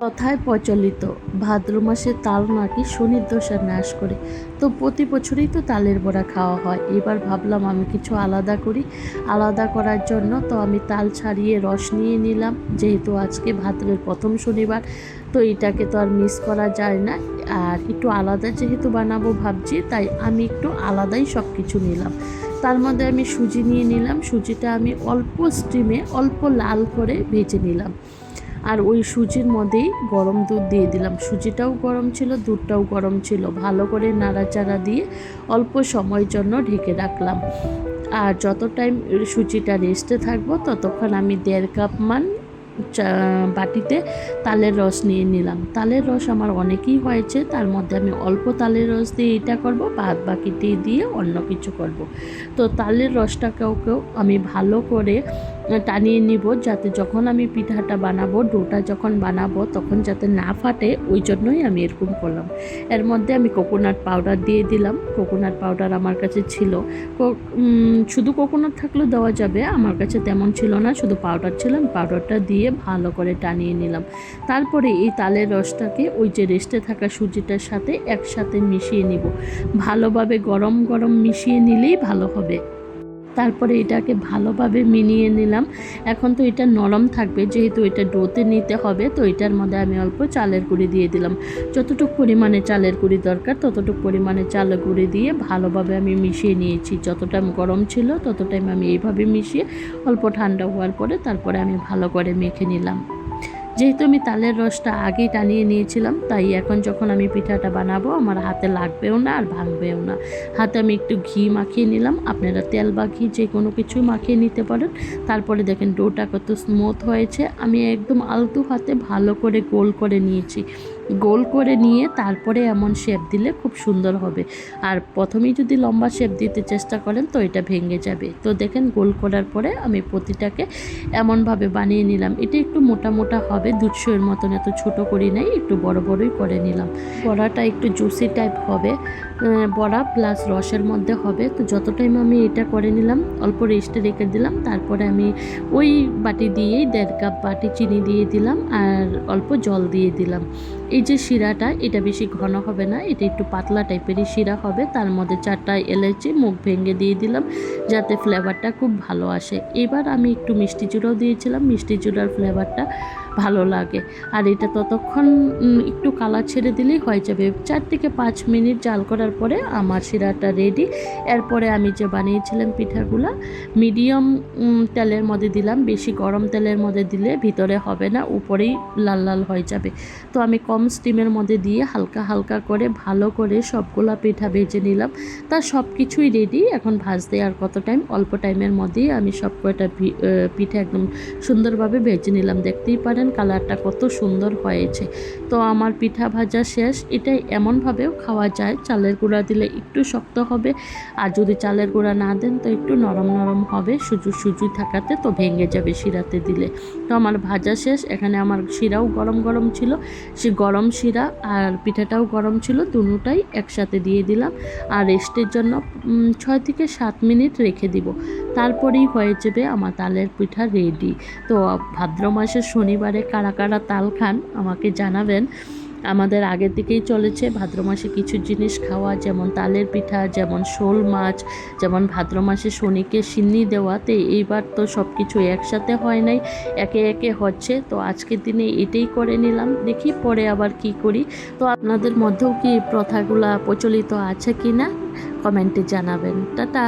কথায় প্রচলিত ভাদ্র মাসে তাল নাকি শনির দশা নাশ করে। তো প্রতি বছরই তো তালের বড়া খাওয়া হয়। এবার ভাবলাম আমি কিছু আলাদা করি। আলাদা করার জন্য তো আমি তাল ছাড়িয়ে রস নিয়ে নিলাম, যেহেতু আজকে ভাদ্রের প্রথম শনিবার, তো এটাকে তো আর মিস করা যায় না। আর একটু আলাদা যেহেতু বানাবো ভাবছি, তাই আমি একটু আলাদাই সব কিছু নিলাম। তার মধ্যে আমি সুজি নিয়ে নিলাম। সুজিটা আমি অল্প স্টিমে অল্প লাল করে ভেজে নিলাম। আর ওই সুজির মধ্যেই গরম দুধ দিয়ে দিলাম। সুজিটাও গরম ছিল, দুধটাও গরম ছিল। ভালো করে নাড়াচাড়া দিয়ে অল্প সময়ের জন্য ঢেকে রাখলাম। আর যত টাইম সুজিটা রেস্টে থাকবো ততক্ষণ আমি 1.5 কাপ মান বাটিতে তালের রস নিয়ে নিলাম। তালের রস আমার অনেকই হয়েছে, তার মধ্যে আমি অল্প তালের রস দিয়ে এটা করব, বাদ বাকিটি দিয়ে অন্য কিছু করব। তো তালের রসটাকেও আমি ভালো করে টানিয়ে নিব, যাতে যখন আমি পিঠাটা বানাবো, ডোটা যখন বানাবো তখন যাতে না ফাটে, ওই জন্যই আমি এরকম করলাম। এর মধ্যে আমি কোকোনাট পাউডার দিয়ে দিলাম। কোকোনাট পাউডার আমার কাছে ছিল, শুধু কোকোনাট থাকলেও দেওয়া যাবে, আমার কাছে তেমন ছিল না, শুধু পাউডার ছিল। আমি পাউডারটা দিয়ে ভালো করে টানিয়ে নিলাম। তারপরে এই তালের রসটাকে ওই যে রেস্টে থাকা সুজিটার সাথে একসাথে মিশিয়ে নিব। ভালোভাবে গরম গরম মিশিয়ে নিলেই ভালো হবে। তারপরে এটাকে ভালোভাবে মিলিয়ে নিলাম। এখন তো এটা নরম থাকবে, যেহেতু এটা ডোতে নিতে হবে, তো এটার মধ্যে আমি অল্প চালের গুঁড়ি দিয়ে দিলাম। যতটুকু পরিমাণে চালের গুঁড়ি দরকার ততটুকু পরিমাণে চালের গুঁড়ি দিয়ে ভালোভাবে আমি মিশিয়ে নিয়েছি। যত টাইম গরম ছিল তত টাইম আমি এইভাবে মিশিয়ে অল্প ঠান্ডা হওয়ার পরে তারপরে আমি ভালো করে মেখে নিলাম। যেহেতু আমি তালের রসটা আগেই টানিয়ে নিয়েছিলাম, তাই এখন যখন আমি পিঠাটা বানাবো আমার হাতে লাগবেও না আর ভাঙবেও না। হাতে আমি একটু ঘি মাখিয়ে নিলাম। আপনারা তেল বা ঘি যে কোনো কিছু মাখিয়ে নিতে পারেন। তারপরে দেখেন ডোটা কত স্মুথ হয়েছে। আমি একদম আলতু হাতে ভালো করে গোল করে নিয়েছি। গোল করে নিয়ে তারপরে এমন শেপ দিলে খুব সুন্দর হবে। আর প্রথমেই যদি লম্বা শেপ দিতে চেষ্টা করেন তো এটা ভেঙে যাবে। তো দেখেন গোল করার পরে আমি প্রতিটাকে এমনভাবে বানিয়ে নিলাম। এটা একটু মোটা মোটা হবে, দুধশোয়ের মতন এত ছোট করি নাই, একটু বড় বড়ই করে নিলাম। বড়াটা একটু জুসি টাইপ হবে, বড়া প্লাস রসের মধ্যে হবে। তো যত টাইম আমি এটা করে নিলাম, অল্প রেস্টে রেখে দিলাম। তারপরে আমি ওই বাটি দিয়েই 1.5 কাপ বাটি চিনি দিয়ে দিলাম আর অল্প জল দিয়ে দিলাম। এই যে শিরাটা, এটা বেশি ঘন হবে না, এটা একটু পাতলা টাইপেরই শিরা হবে। তার মধ্যে 4টা এলাচি মুখ ভেঙে দিয়ে দিলাম, যাতে ফ্লেভারটা খুব ভালো আসে। এবার আমি একটু মিষ্টি চূড়াও দিয়েছিলাম, মিষ্টি চূড়ার ফ্লেভারটা ভালো লাগে। আর এটা ততক্ষণ একটু কালার ছেড়ে দিলেই হয়ে যাবে। 4 থেকে 5 মিনিট জাল করার পরে আমার শিরাটা রেডি। এরপরে আমি যে বানিয়েছিলাম পিঠাগুলা মিডিয়াম তেলের মধ্যে দিলাম। বেশি গরম তেলের মধ্যে দিলে ভিতরে হবে না, উপরেই লাল লাল হয়ে যাবে। তো আমি কম স্টিমের মধ্যে দিয়ে হালকা হালকা করে ভালো করে সবগুলা পিঠা ভেজে নিলাম। তার সব কিছুই রেডি। এখন ভাজতে আর কত টাইম, অল্প টাইমের মধ্যেই আমি সব কয়টা পিঠা একদম সুন্দরভাবে ভেজে নিলাম। দেখতেই পারেন কালারটা কত সুন্দর হয়েছে। তো আমার পিঠা ভাজা শেষ। এটাই এমনভাবেও খাওয়া যায়, চালের গুঁড়া দিলে একটু শক্ত হবে, আর যদি চালের গুঁড়া না দেন তো একটু নরম নরম হবে, সুজি থাকাতে তো ভেঙে যাবে শিরাতে দিলে। তো আমার ভাজা শেষ। এখানে আমার শিরাও গরম গরম ছিল, সে গরম শিরা আর পিঠাটাও গরম ছিল, দুটোটাই একসাথে দিয়ে দিলাম। আর রেস্টের জন্য 6 থেকে 7 মিনিট রেখে দিব। তারপরেই হয়ে যাবে আমার তালের পিঠা রেডি। তো ভাদ্র মাসের শনিবারে কারা কারা তাল খান আমাকে জানাবেন। আমাদের আগের দিকেই চলেছে ভাদ্র মাসে কিছু জিনিস খাওয়া, যেমন তালের পিঠা, যেমন শোল মাছ, যেমন ভাদ্র মাসে শনিকে সিন্নি দেওয়াতে। এইবার তো সব কিছু একসাথে হয় নাই, একে একে হচ্ছে। তো আজকের দিনে এটাই করে নিলাম, দেখি পরে আবার কি করি। তো আপনাদের মধ্যেও কি প্রথাগুলা প্রচলিত আছে কি না কমেন্টে জানাবেন। টাটা।